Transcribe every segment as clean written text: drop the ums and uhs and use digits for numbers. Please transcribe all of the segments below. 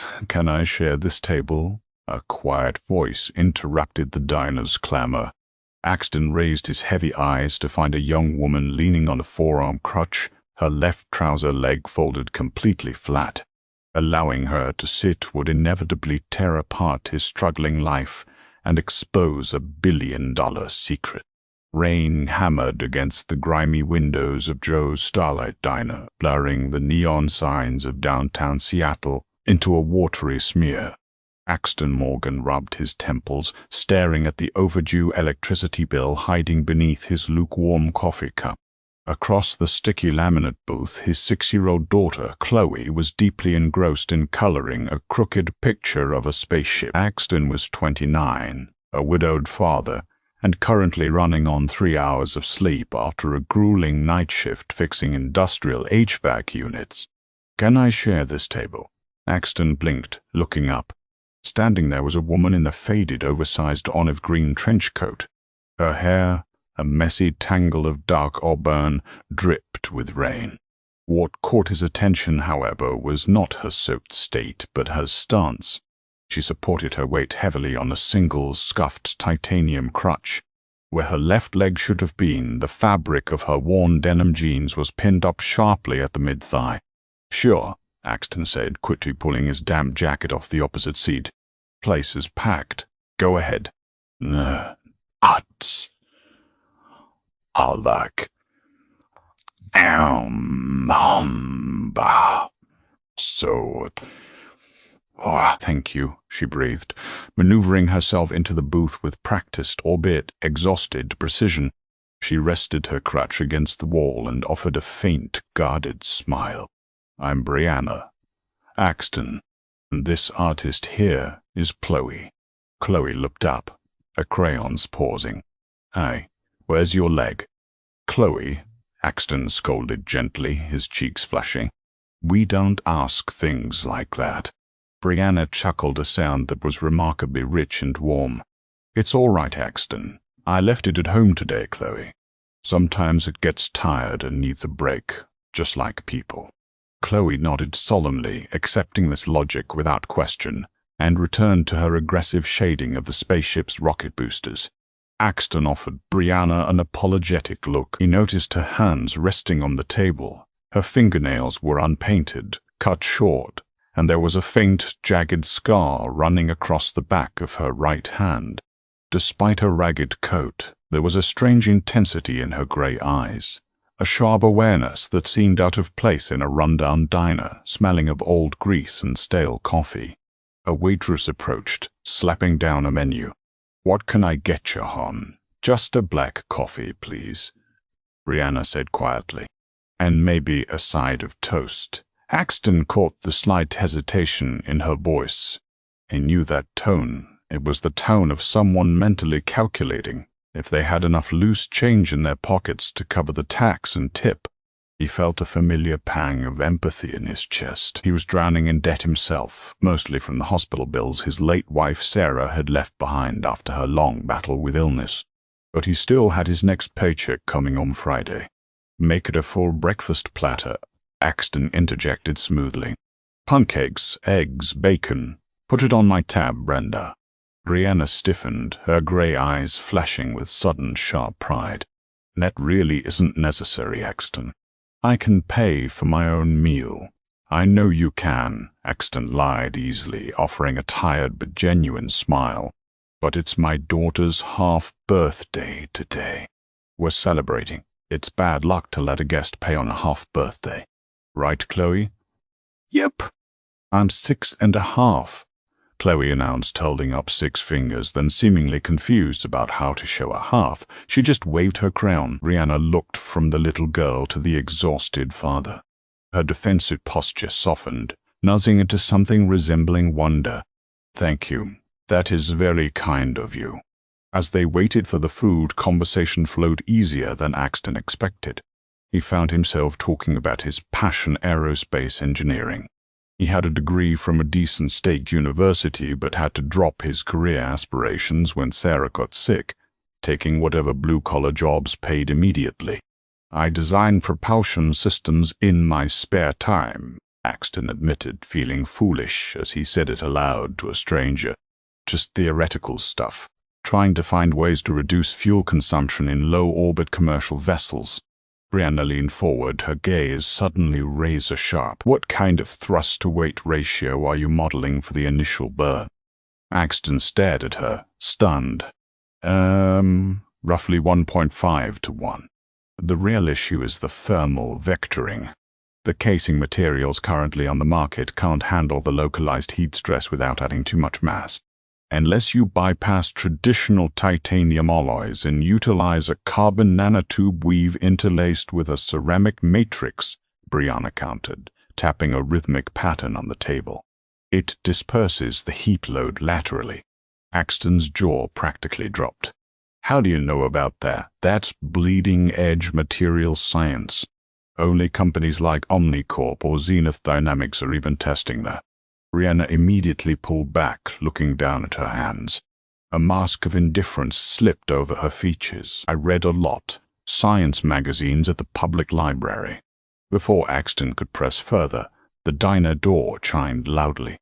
Thanks. Can I share this table? A quiet voice interrupted the diner's clamor. Axton raised his heavy eyes to find a young woman leaning on a forearm crutch, her left trouser leg folded completely flat. Allowing her to sit would inevitably tear apart his struggling life and expose a billion-dollar secret. Rain hammered against the grimy windows of Joe's Starlight Diner, blurring the neon signs of downtown Seattle into a watery smear. Axton Morgan rubbed his temples, staring at the overdue electricity bill hiding beneath his lukewarm coffee cup. Across the sticky laminate booth, his 6-year-old daughter, Chloe, was deeply engrossed in coloring a crooked picture of a spaceship. Axton was 29, a widowed father, and currently running on 3 hours of sleep after a grueling night shift fixing industrial HVAC units. Can I share this table? Axton blinked, looking up. Standing there was a woman in a faded, oversized olive-green trench coat. Her hair, a messy tangle of dark auburn, dripped with rain. What caught his attention, however, was not her soaked state, but her stance. She supported her weight heavily on a single, scuffed titanium crutch. Where her left leg should have been, the fabric of her worn denim jeans was pinned up sharply at the mid-thigh. "Sure," Axton said, quickly pulling his damp jacket off the opposite seat. "Place is packed. Go ahead." Alak. Thank you, she breathed, maneuvering herself into the booth with practiced, albeit exhausted, precision. She rested her crutch against the wall and offered a faint, guarded smile. "I'm Brianna. Axton. And this artist here is Chloe." Chloe looked up, her crayons pausing. "Hi, where's your leg?" "Chloe," Axton scolded gently, his cheeks flushing. "We don't ask things like that." Brianna chuckled a sound that was remarkably rich and warm. "It's all right, Axton. I left it at home today, Chloe. Sometimes it gets tired and needs a break, just like people." Chloe nodded solemnly, accepting this logic without question, and returned to her aggressive shading of the spaceship's rocket boosters. Axton offered Brianna an apologetic look. He noticed her hands resting on the table. Her fingernails were unpainted, cut short, and there was a faint, jagged scar running across the back of her right hand. Despite her ragged coat, there was a strange intensity in her gray eyes, a sharp awareness that seemed out of place in a rundown diner, smelling of old grease and stale coffee. A waitress approached, slapping down a menu. "What can I get you, hon?" "Just a black coffee, please," Brianna said quietly. "And maybe a side of toast." Axton caught the slight hesitation in her voice. He knew that tone. It was the tone of someone mentally calculating if they had enough loose change in their pockets to cover the tax and tip. He felt a familiar pang of empathy in his chest. He was drowning in debt himself, mostly from the hospital bills his late wife Sarah had left behind after her long battle with illness. But he still had his next paycheck coming on Friday. "Make it a full breakfast platter," Axton interjected smoothly. "Pancakes, eggs, bacon. Put it on my tab, Brenda." Brianna stiffened, her gray eyes flashing with sudden sharp pride. "That really isn't necessary, Axton. I can pay for my own meal." "I know you can," Axton lied easily, offering a tired but genuine smile. "But it's my daughter's half-birthday today. We're celebrating. It's bad luck to let a guest pay on a half-birthday. Right, Chloe?" "Yep." "I'm 6.5. Chloe announced, holding up 6 fingers, then seemingly confused about how to show a half. She just waved her crown. Brianna looked from the little girl to the exhausted father. Her defensive posture softened, nuzzing into something resembling wonder. "Thank you. That is very kind of you." As they waited for the food, conversation flowed easier than Axton expected. He found himself talking about his passion, aerospace engineering. He had a degree from a decent state university but had to drop his career aspirations when Sarah got sick, taking whatever blue-collar jobs paid immediately. "I design propulsion systems in my spare time," Axton admitted, feeling foolish as he said it aloud to a stranger. Just theoretical stuff, trying to find ways to reduce fuel consumption in low-orbit commercial vessels. Brianna leaned forward, her gaze suddenly razor-sharp. What kind of thrust-to-weight ratio are you modeling for the initial burn? Axton stared at her, stunned. Roughly 1.5 to 1. The real issue is the thermal vectoring. The casing materials currently on the market can't handle the localized heat stress without adding too much mass. Unless you bypass traditional titanium alloys and utilize a carbon nanotube weave interlaced with a ceramic matrix, Brianna countered, tapping a rhythmic pattern on the table. It disperses the heat load laterally. Axton's jaw practically dropped. How do you know about that? That's bleeding-edge material science. Only companies like Omnicorp or Zenith Dynamics are even testing that. Brianna immediately pulled back, looking down at her hands. A mask of indifference slipped over her features. I read a lot. Science magazines at the public library. Before Axton could press further, the diner door chimed loudly.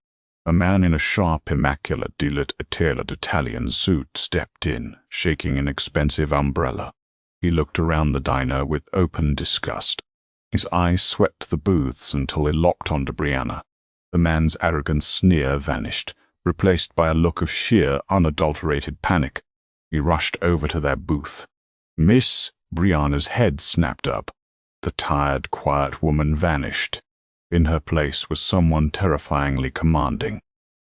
A man in a sharp, immaculately tailored Italian suit stepped in, shaking an expensive umbrella. He looked around the diner with open disgust. His eyes swept the booths until they locked onto Brianna. The man's arrogant sneer vanished, replaced by a look of sheer, unadulterated panic. He rushed over to their booth. Miss, Brianna's head snapped up. The tired, quiet woman vanished. In her place was someone terrifyingly commanding.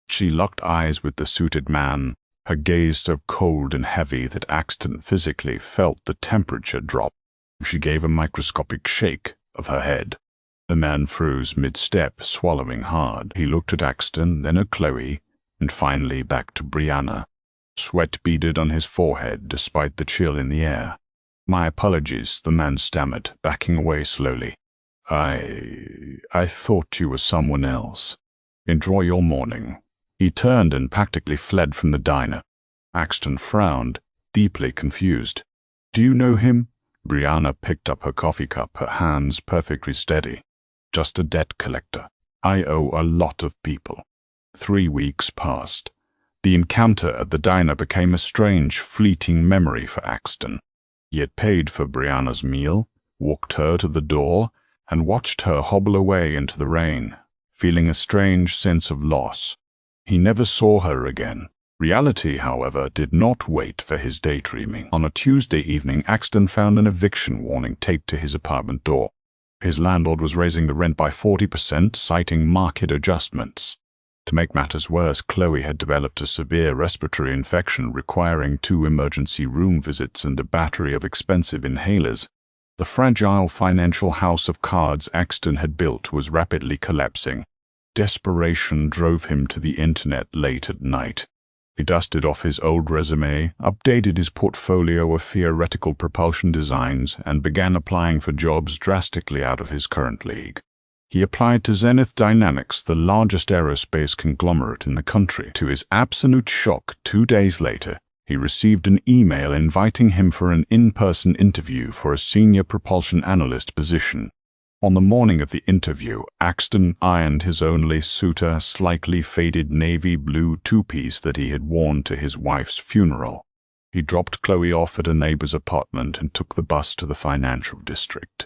She locked eyes with the suited man, her gaze so cold and heavy that Axton physically felt the temperature drop. She gave a microscopic shake of her head. The man froze mid-step, swallowing hard. He looked at Axton, then at Chloe, and finally back to Brianna. Sweat beaded on his forehead despite the chill in the air. My apologies, the man stammered, backing away slowly. I thought you were someone else. Enjoy your morning. He turned and practically fled from the diner. Axton frowned, deeply confused. Do you know him? Brianna picked up her coffee cup, her hands perfectly steady. Just a debt collector. I owe a lot of people. 3 weeks passed. The encounter at the diner became a strange, fleeting memory for Axton. He had paid for Brianna's meal, walked her to the door, and watched her hobble away into the rain, feeling a strange sense of loss. He never saw her again. Reality, however, did not wait for his daydreaming. On a Tuesday evening, Axton found an eviction warning taped to his apartment door. His landlord was raising the rent by 40%, citing market adjustments. To make matters worse, Chloe had developed a severe respiratory infection requiring 2 emergency room visits and a battery of expensive inhalers. The fragile financial house of cards Axton had built was rapidly collapsing. Desperation drove him to the internet late at night. He dusted off his old resume, updated his portfolio of theoretical propulsion designs, and began applying for jobs drastically out of his current league. He applied to Zenith Dynamics, the largest aerospace conglomerate in the country. To his absolute shock, 2 days later, he received an email inviting him for an in-person interview for a senior propulsion analyst position. On the morning of the interview, Axton ironed his only suitor, slightly faded navy blue two-piece that he had worn to his wife's funeral. He dropped Chloe off at a neighbor's apartment and took the bus to the financial district.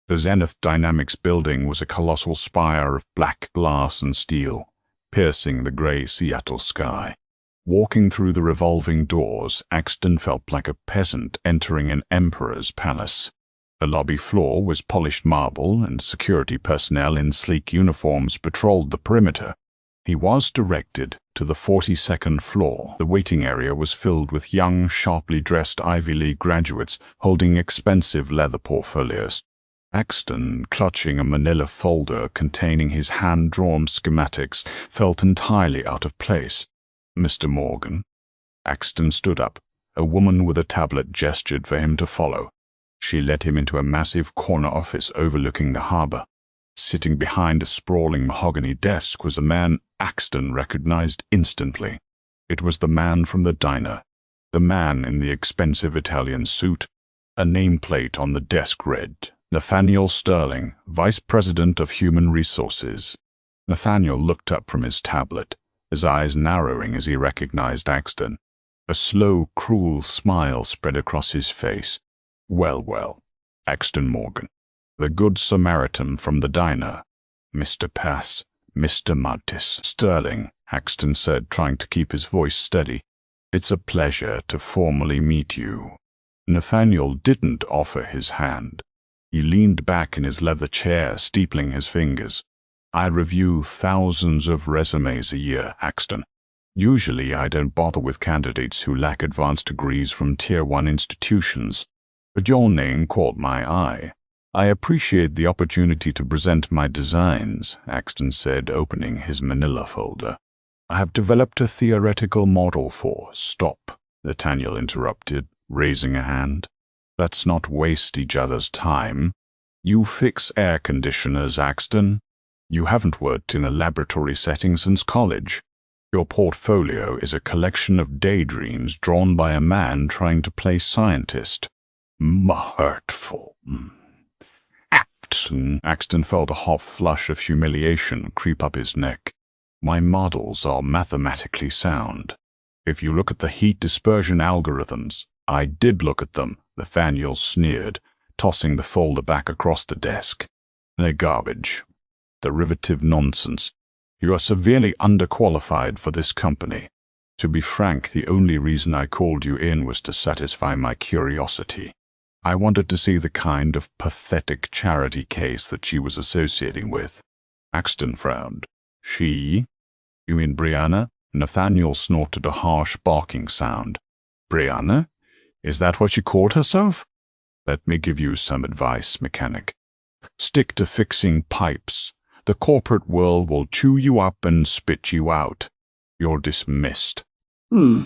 The Zenith Dynamics building was a colossal spire of black glass and steel, piercing the gray Seattle sky. Walking through the revolving doors, Axton felt like a peasant entering an emperor's palace. The lobby floor was polished marble, and security personnel in sleek uniforms patrolled the perimeter. He was directed to the 42nd floor. The waiting area was filled with young, sharply dressed Ivy League graduates holding expensive leather portfolios. Axton, clutching a manila folder containing his hand-drawn schematics, felt entirely out of place. Mr. Morgan. Axton stood up. A woman with a tablet gestured for him to follow. She led him into a massive corner office overlooking the harbor. Sitting behind a sprawling mahogany desk was a man Axton recognized instantly. It was the man from the diner, the man in the expensive Italian suit. A nameplate on the desk read, Nathaniel Sterling, Vice President of Human Resources. Nathaniel looked up from his tablet, his eyes narrowing as he recognized Axton. A slow, cruel smile spread across his face. Well, Axton Morgan, the Good Samaritan from the diner. Mr. Pass, Mr. Mantis. Sterling, Axton said, trying to keep his voice steady. It's a pleasure to formally meet you. Nathaniel didn't offer his hand. He leaned back in his leather chair, steepling his fingers. I review thousands of resumes a year, Axton. Usually I don't bother with candidates who lack advanced degrees from Tier 1 institutions, but your name caught my eye. I appreciate the opportunity to present my designs, Axton said, opening his manila folder. I have developed a theoretical model for— Stop, Nathaniel interrupted, raising a hand. Let's not waste each other's time. You fix air conditioners, Axton. You haven't worked in a laboratory setting since college. Your portfolio is a collection of daydreams drawn by a man trying to play scientist. Hurtful. Axton felt a hot flush of humiliation creep up his neck. My models are mathematically sound. If you look at the heat dispersion algorithms— I did look at them, Nathaniel sneered, tossing the folder back across the desk. They're garbage. Derivative nonsense. You are severely underqualified for this company. To be frank, the only reason I called you in was to satisfy my curiosity. I wanted to see the kind of pathetic charity case that she was associating with. Axton frowned. She? You mean Brianna? Nathaniel snorted a harsh barking sound. Brianna? Is that what she called herself? Let me give you some advice, mechanic. Stick to fixing pipes. The corporate world will chew you up and spit you out. You're dismissed.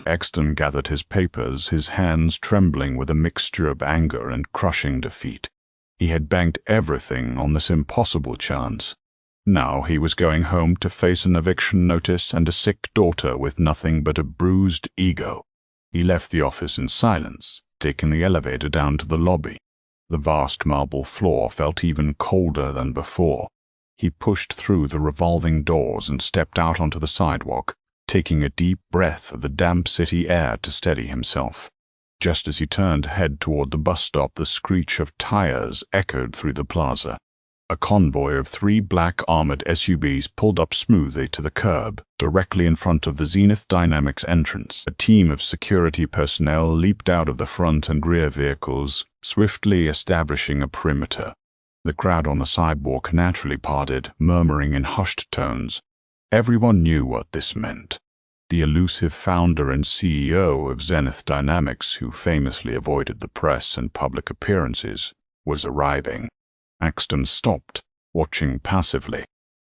Axton gathered his papers, his hands trembling with a mixture of anger and crushing defeat. He had banked everything on this impossible chance. Now he was going home to face an eviction notice and a sick daughter with nothing but a bruised ego. He left the office in silence, taking the elevator down to the lobby. The vast marble floor felt even colder than before. He pushed through the revolving doors and stepped out onto the sidewalk, taking a deep breath of the damp city air to steady himself. Just as he turned to head toward the bus stop, the screech of tires echoed through the plaza. A convoy of 3 black armored SUVs pulled up smoothly to the curb, directly in front of the Zenith Dynamics entrance. A team of security personnel leaped out of the front and rear vehicles, swiftly establishing a perimeter. The crowd on the sidewalk naturally parted, murmuring in hushed tones. Everyone knew what this meant. The elusive founder and CEO of Zenith Dynamics, who famously avoided the press and public appearances, was arriving. Axton stopped, watching passively.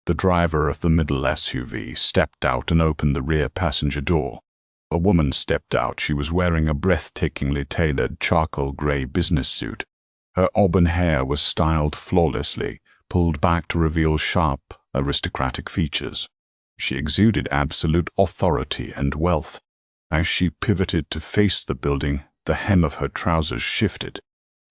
The driver of the middle SUV stepped out and opened the rear passenger door. A woman stepped out. She was wearing a breathtakingly tailored charcoal gray business suit. Her auburn hair was styled flawlessly, pulled back to reveal sharp, aristocratic features. She exuded absolute authority and wealth. As she pivoted to face the building, the hem of her trousers shifted.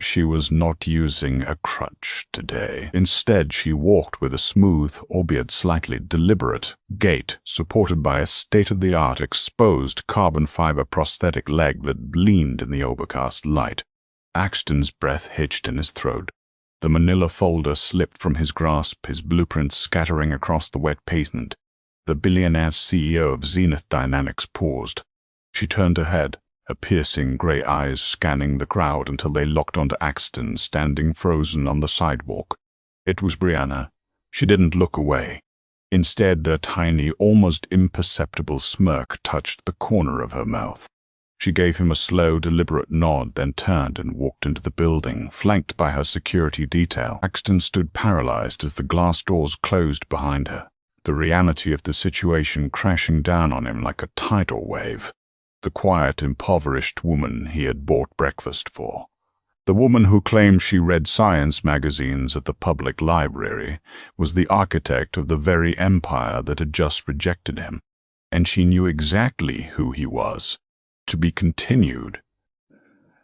She was not using a crutch today. Instead, she walked with a smooth, albeit slightly deliberate, gait, supported by a state-of-the-art exposed carbon fiber prosthetic leg that gleamed in the overcast light. Axton's breath hitched in his throat. The manila folder slipped from his grasp, his blueprints scattering across the wet pavement. The billionaire CEO of Zenith Dynamics paused. She turned her head, her piercing gray eyes scanning the crowd until they locked onto Axton standing frozen on the sidewalk. It was Brianna. She didn't look away. Instead, the tiny, almost imperceptible smirk touched the corner of her mouth. She gave him a slow, deliberate nod, then turned and walked into the building, flanked by her security detail. Axton stood paralyzed as the glass doors closed behind her, the reality of the situation crashing down on him like a tidal wave. The quiet, impoverished woman he had bought breakfast for. The woman who claimed she read science magazines at the public library was the architect of the very empire that had just rejected him, and she knew exactly who he was. To be continued.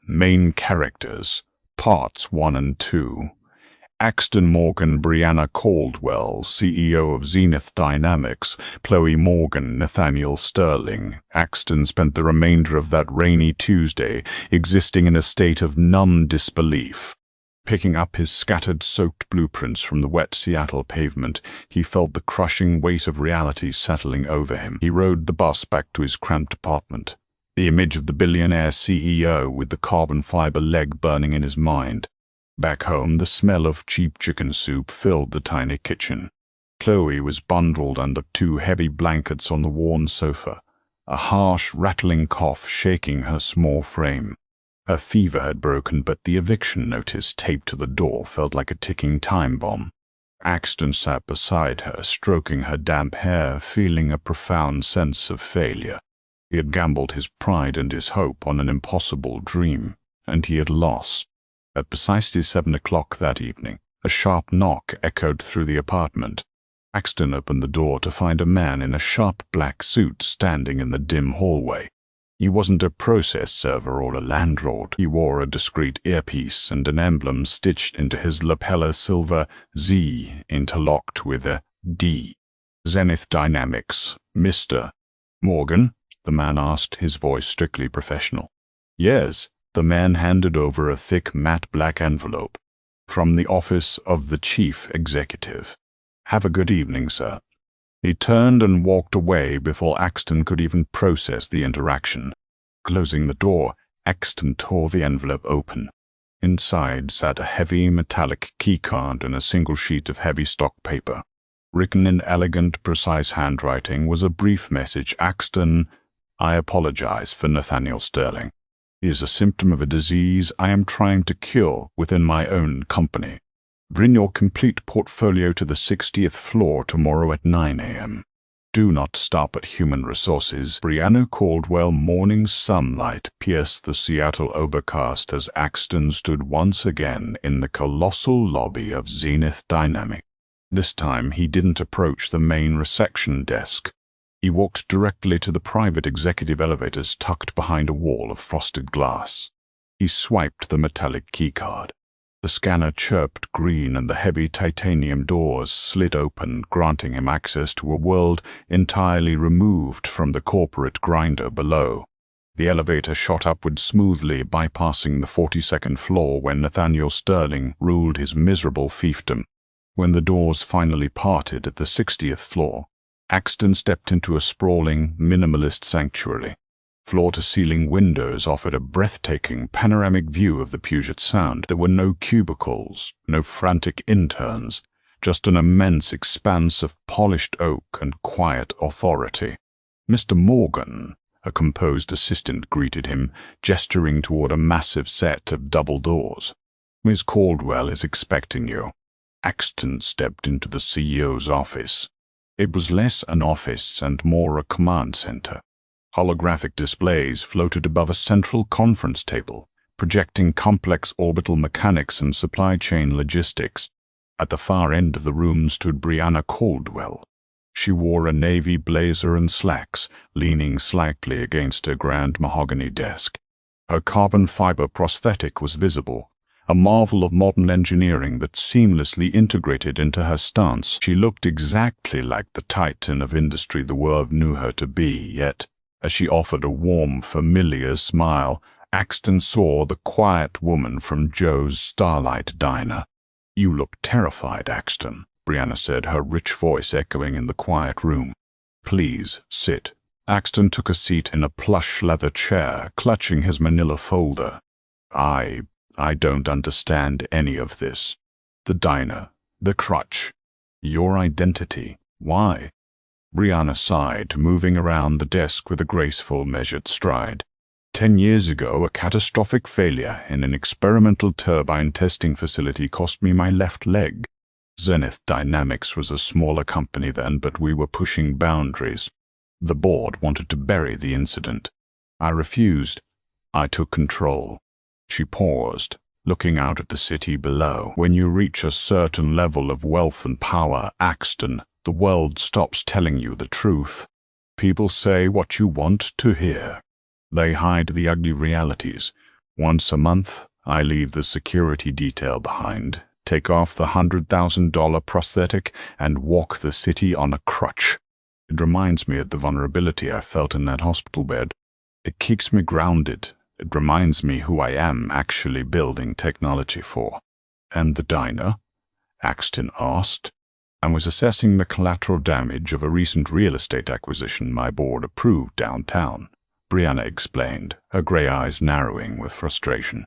Main characters, parts 1 and 2. Axton Morgan, Brianna Caldwell, CEO of Zenith Dynamics, Chloe Morgan, Nathaniel Sterling. Axton spent the remainder of that rainy Tuesday existing in a state of numb disbelief. Picking up his scattered, soaked blueprints from the wet Seattle pavement, he felt the crushing weight of reality settling over him. He rode the bus back to his cramped apartment, the image of the billionaire CEO with the carbon fiber leg burning in his mind. Back home, the smell of cheap chicken soup filled the tiny kitchen. Chloe was bundled under 2 heavy blankets on the worn sofa, a harsh, rattling cough shaking her small frame. Her fever had broken, but the eviction notice taped to the door felt like a ticking time bomb. Axton sat beside her, stroking her damp hair, feeling a profound sense of failure. He had gambled his pride and his hope on an impossible dream, and he had lost. At precisely 7 o'clock that evening, a sharp knock echoed through the apartment. Axton opened the door to find a man in a sharp black suit standing in the dim hallway. He wasn't a process server or a landlord. He wore a discreet earpiece and an emblem stitched into his lapel, silver Z interlocked with a D. Zenith Dynamics, Mr. Morgan? The man asked, his voice strictly professional. Yes. The man handed over a thick matte black envelope. From the office of the chief executive. Have a good evening, sir. He turned and walked away before Axton could even process the interaction. Closing the door, Axton tore the envelope open. Inside sat a heavy metallic keycard and a single sheet of heavy stock paper. Written in elegant, precise handwriting was a brief message. Axton, I apologize for Nathaniel Sterling. He is a symptom of a disease I am trying to cure within my own company. Bring your complete portfolio to the 60th floor tomorrow at 9 a.m. Do not stop at human resources. Brianna Caldwell. Morning sunlight pierced the Seattle overcast as Axton stood once again in the colossal lobby of Zenith Dynamics. This time he didn't approach the main reception desk. He walked directly to the private executive elevators tucked behind a wall of frosted glass. He swiped the metallic keycard. The scanner chirped green and the heavy titanium doors slid open, granting him access to a world entirely removed from the corporate grinder below. The elevator shot upward smoothly, bypassing the 42nd floor where Nathaniel Sterling ruled his miserable fiefdom. When the doors finally parted at the 60th floor, Axton stepped into a sprawling, minimalist sanctuary. Floor-to-ceiling windows offered a breathtaking, panoramic view of the Puget Sound. There were no cubicles, no frantic interns, just an immense expanse of polished oak and quiet authority. Mr. Morgan, a composed assistant, greeted him, gesturing toward a massive set of double doors. Miss Caldwell is expecting you. Axton stepped into the CEO's office. It was less an office and more a command center. Holographic displays floated above a central conference table, projecting complex orbital mechanics and supply chain logistics. At the far end of the room stood Brianna Caldwell. She wore a navy blazer and slacks, leaning slightly against her grand mahogany desk. Her carbon fiber prosthetic was visible, a marvel of modern engineering that seamlessly integrated into her stance. She looked exactly like the titan of industry the world knew her to be, yet, as she offered a warm, familiar smile, Axton saw the quiet woman from Joe's Starlight Diner. You look terrified, Axton, Brianna said, her rich voice echoing in the quiet room. Please, sit. Axton took a seat in a plush leather chair, clutching his manila folder. I don't understand any of this. The diner, the crutch, your identity. Why? Brianna sighed, moving around the desk with a graceful, measured stride. 10 years ago, a catastrophic failure in an experimental turbine testing facility cost me my left leg. Zenith Dynamics was a smaller company then, but we were pushing boundaries. The board wanted to bury the incident. I refused. I took control. She paused, looking out at the city below. When you reach a certain level of wealth and power, Axton, the world stops telling you the truth. People say what you want to hear. They hide the ugly realities. Once a month, I leave the security detail behind, take off the $100,000 prosthetic, and walk the city on a crutch. It reminds me of the vulnerability I felt in that hospital bed. It keeps me grounded. It reminds me who I am actually building technology for. And the diner? Axton asked. I was assessing the collateral damage of a recent real estate acquisition my board approved downtown, Brianna explained, her gray eyes narrowing with frustration.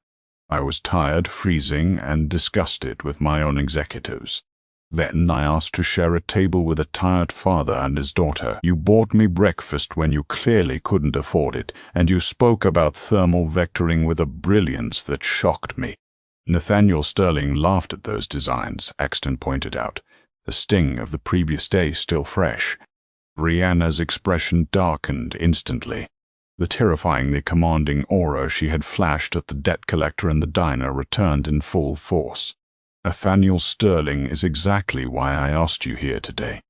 I was tired, freezing, and disgusted with my own executives. Then I asked to share a table with a tired father and his daughter. You bought me breakfast when you clearly couldn't afford it, and you spoke about thermal vectoring with a brilliance that shocked me. Nathaniel Sterling laughed at those designs, Axton pointed out, the sting of the previous day still fresh. Brianna's expression darkened instantly. The terrifyingly commanding aura she had flashed at the debt collector in the diner returned in full force. Nathaniel Sterling is exactly why I asked you here today.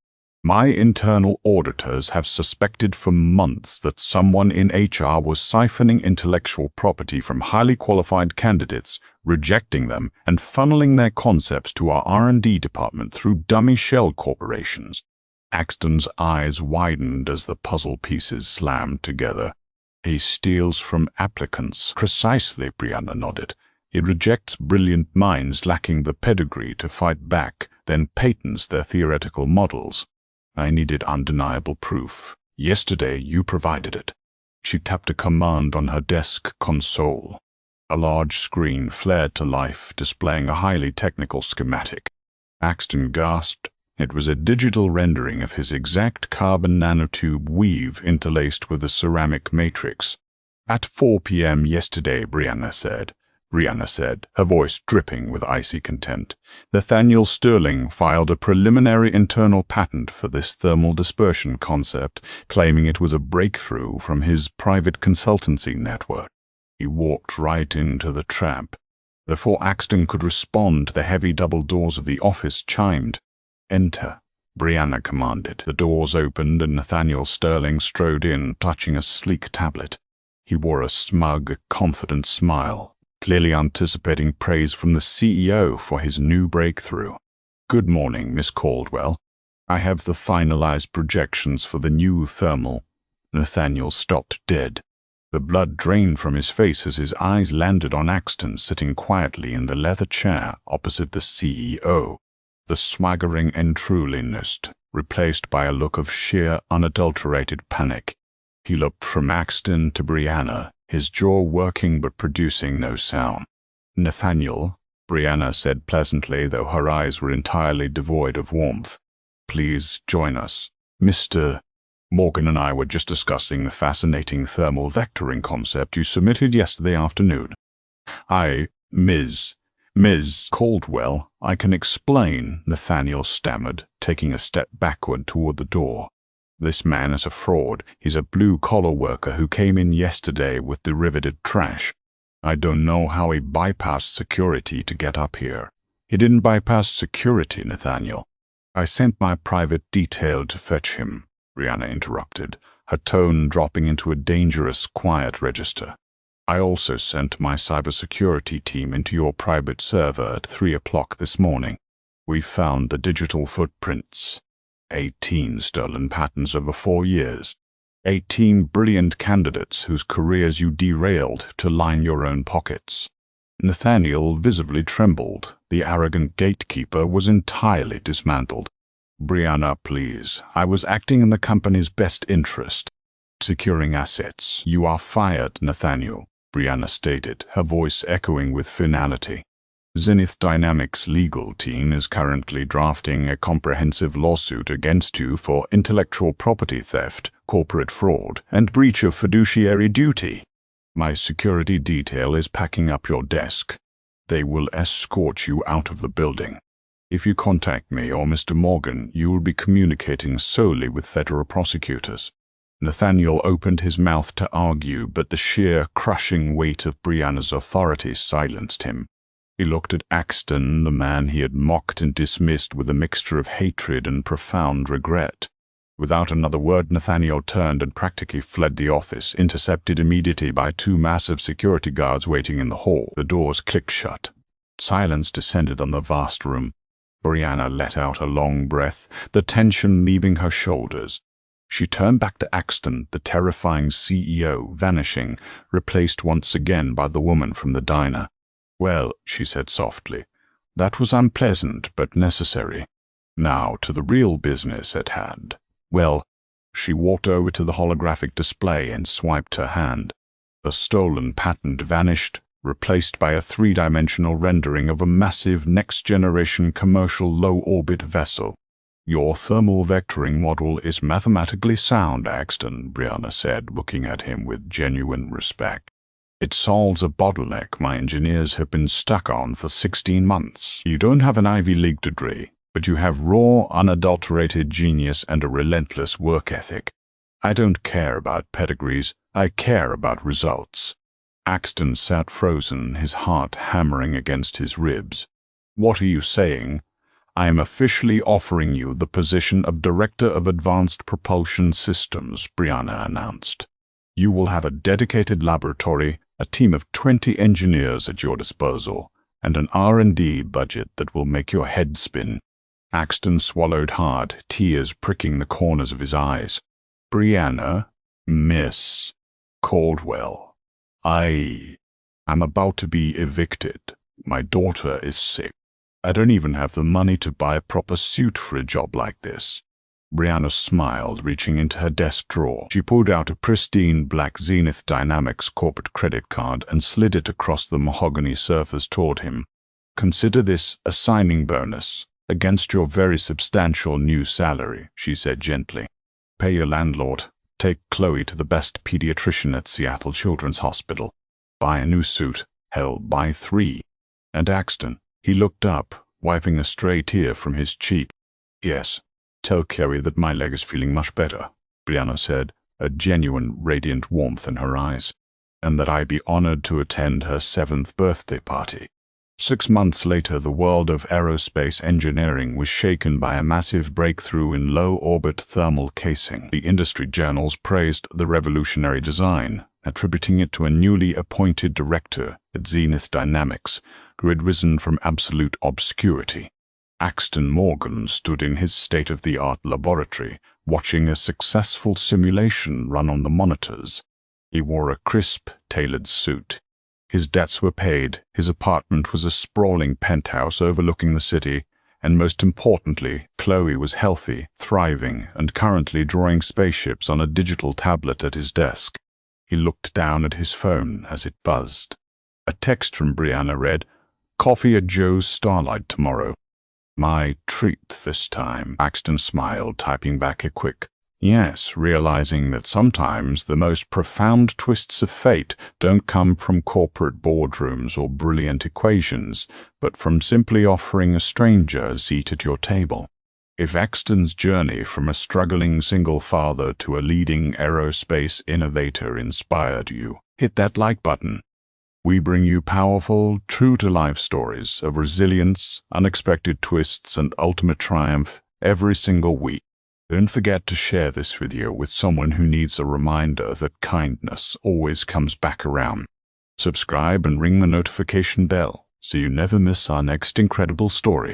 My internal auditors have suspected for months that someone in HR was siphoning intellectual property from highly qualified candidates, rejecting them, and funneling their concepts to our R&D department through dummy shell corporations. Axton's eyes widened as the puzzle pieces slammed together. He steals from applicants. Precisely, Brianna nodded. He rejects brilliant minds lacking the pedigree to fight back, then patents their theoretical models. I needed undeniable proof. Yesterday, you provided it. She tapped a command on her desk console. A large screen flared to life, displaying a highly technical schematic. Axton gasped. It was a digital rendering of his exact carbon nanotube weave interlaced with a ceramic matrix. At 4 p.m. yesterday, Brianna said, her voice dripping with icy contempt, Nathaniel Sterling filed a preliminary internal patent for this thermal dispersion concept, claiming it was a breakthrough from his private consultancy network. He walked right into the trap. Before Axton could respond, the heavy double doors of the office chimed. Enter, Brianna commanded. The doors opened and Nathaniel Sterling strode in, clutching a sleek tablet. He wore a smug, confident smile, clearly anticipating praise from the CEO for his new breakthrough. Good morning, Miss Caldwell. I have the finalized projections for the new thermal. Nathaniel stopped dead. The blood drained from his face as his eyes landed on Axton sitting quietly in the leather chair opposite the CEO. The swaggering entrulinist, replaced by a look of sheer, unadulterated panic. He looked from Axton to Brianna, his jaw working but producing no sound. Nathaniel, Brianna said pleasantly, though her eyes were entirely devoid of warmth. Please join us. Mr. Morgan and I were just discussing the fascinating thermal vectoring concept you submitted yesterday afternoon. Ms. Caldwell, I can explain, Nathaniel stammered, taking a step backward toward the door. This man is a fraud. He's a blue-collar worker who came in yesterday with derivative trash. I don't know how he bypassed security to get up here. He didn't bypass security, Nathaniel. I sent my private detail to fetch him, Brianna interrupted, her tone dropping into a dangerous, quiet register. I also sent my cybersecurity team into your private server at 3 o'clock this morning. We found the digital footprints. 18 stolen patents over 4 years. 18 brilliant candidates whose careers you derailed to line your own pockets. Nathaniel visibly trembled. The arrogant gatekeeper was entirely dismantled. Brianna, please. I was acting in the company's best interest. Securing assets. You are fired, Nathaniel, Brianna stated, her voice echoing with finality. Zenith Dynamics' legal team is currently drafting a comprehensive lawsuit against you for intellectual property theft, corporate fraud, and breach of fiduciary duty. My security detail is packing up your desk. They will escort you out of the building. If you contact me or Mr. Morgan, you will be communicating solely with federal prosecutors. Nathaniel opened his mouth to argue, but the sheer, crushing weight of Brianna's authority silenced him. He looked at Axton, the man he had mocked and dismissed with a mixture of hatred and profound regret. Without another word, Nathaniel turned and practically fled the office, intercepted immediately by 2 massive security guards waiting in the hall. The doors clicked shut. Silence descended on the vast room. Brianna let out a long breath, the tension leaving her shoulders. She turned back to Axton, the terrifying CEO, vanishing, replaced once again by the woman from the diner. "Well," she said softly, "that was unpleasant but necessary. Now to the real business at hand. Well," she walked over to the holographic display and swiped her hand. The stolen patent vanished, replaced by a three-dimensional rendering of a massive next-generation commercial low-orbit vessel. "Your thermal vectoring model is mathematically sound, Axton," Brianna said, looking at him with genuine respect. "It solves a bottleneck my engineers have been stuck on for 16 months. You don't have an Ivy League degree, but you have raw, unadulterated genius and a relentless work ethic. I don't care about pedigrees, I care about results." Axton sat frozen, his heart hammering against his ribs. "What are you saying?" "I am officially offering you the position of Director of Advanced Propulsion Systems," Brianna announced. "You will have a dedicated laboratory, a team of 20 engineers at your disposal, and an R&D budget that will make your head spin." Axton swallowed hard, tears pricking the corners of his eyes. "Brianna, Miss Caldwell, I'm about to be evicted. My daughter is sick. I don't even have the money to buy a proper suit for a job like this." Brianna smiled, reaching into her desk drawer. She pulled out a pristine black Zenith Dynamics corporate credit card and slid it across the mahogany surface toward him. "Consider this a signing bonus against your very substantial new salary," she said gently. "Pay your landlord. Take Chloe to the best pediatrician at Seattle Children's Hospital. Buy a new suit. Hell, buy 3. And Axton," he looked up, wiping a stray tear from his cheek. "Yes, tell Chloe that my leg is feeling much better," Brianna said, a genuine radiant warmth in her eyes, "and that I'd be honored to attend her 7th birthday party." 6 months later, the world of aerospace engineering was shaken by a massive breakthrough in low-orbit thermal casing. The industry journals praised the revolutionary design, attributing it to a newly appointed director at Zenith Dynamics, who had risen from absolute obscurity. Axton Morgan stood in his state-of-the-art laboratory, watching a successful simulation run on the monitors. He wore a crisp, tailored suit. His debts were paid, his apartment was a sprawling penthouse overlooking the city, and most importantly, Chloe was healthy, thriving, and currently drawing spaceships on a digital tablet at his desk. He looked down at his phone as it buzzed. A text from Brianna read, "Coffee at Joe's Starlight tomorrow." "My treat this time," Axton smiled, typing back a quick yes, realizing that sometimes the most profound twists of fate don't come from corporate boardrooms or brilliant equations, but from simply offering a stranger a seat at your table. If Axton's journey from a struggling single father to a leading aerospace innovator inspired you, hit that like button. We bring you powerful, true-to-life stories of resilience, unexpected twists, and ultimate triumph every single week. Don't forget to share this video with someone who needs a reminder that kindness always comes back around. Subscribe and ring the notification bell so you never miss our next incredible story.